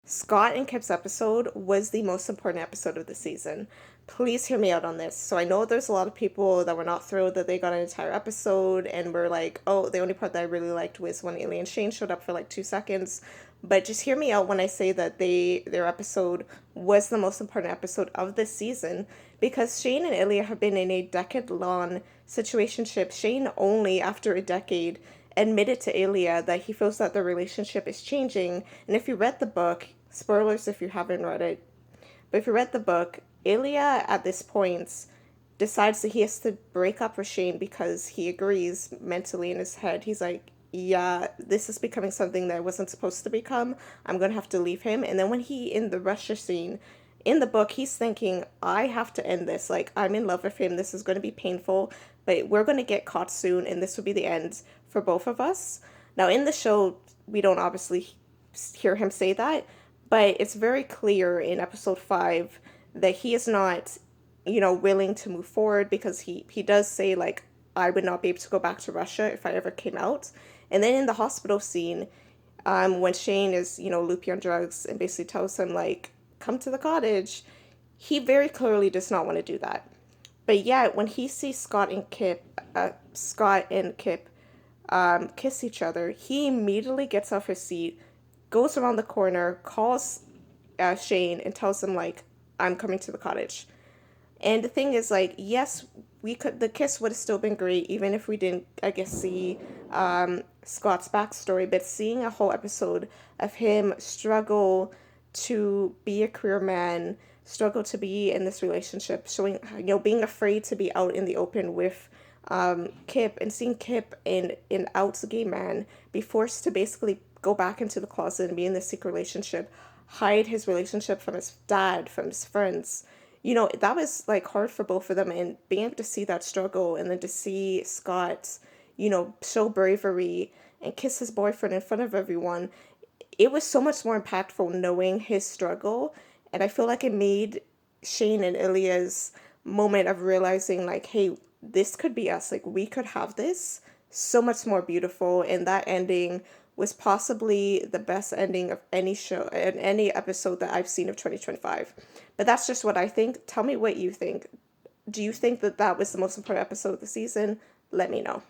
Scott and Kip's episode was the most important episode of the season. Please hear me out on this. So I know there's a lot of people that were not thrilled that they got an entire episode and were like, oh, the only part that I really liked was when Ilya and Shane showed up for like 2 seconds. But just hear me out when I say that their episode was the most important episode of this season because Shane and Ilya have been in a decade-long situationship. Shane only after a decade admitted to Ilya that he feels that the relationship is changing. And if you read the book, spoilers if you haven't read it, but if you read the book, Ilya at this point decides that he has to break up with Shane because he agrees mentally in his head. He's like, yeah, this is becoming something that I wasn't supposed to become. I'm gonna have to leave him. And then when he in the Russia scene in the book, he's thinking, I have to end this. Like, I'm in love with him. This is going to be painful, but we're going to get caught soon, and this will be the end for both of us. Now, in the show, we don't obviously hear him say that, but it's very clear in episode 5 that he is not, willing to move forward because he does say, like, I would not be able to go back to Russia if I ever came out. And then in the hospital scene, when Shane is, loopy on drugs and basically tells him, like, come to the cottage, he very clearly does not want to do that. But yet, when he sees Scott and Kip kiss each other, he immediately gets off his seat, goes around the corner, calls Shane, and tells him, like, I'm coming to the cottage. And the thing is, like, yes, the kiss would have still been great, even if we didn't, I guess, see Scott's backstory, but seeing a whole episode of him struggle to be a career man, struggle to be in this relationship, showing, being afraid to be out in the open with Kip, and seeing Kip in out gay man be forced to basically go back into the closet and be in this secret relationship, hide his relationship from his dad, from his friends. That was like hard for both of them, and being able to see that struggle and then to see Scott, show bravery and kiss his boyfriend in front of everyone, it was so much more impactful knowing his struggle. And I feel like it made Shane and Ilya's moment of realizing, like, hey, this could be us. Like, we could have this so much more beautiful. And that ending was possibly the best ending of any show and any episode that I've seen of 2025. But that's just what I think. Tell me what you think. Do you think that that was the most important episode of the season? Let me know.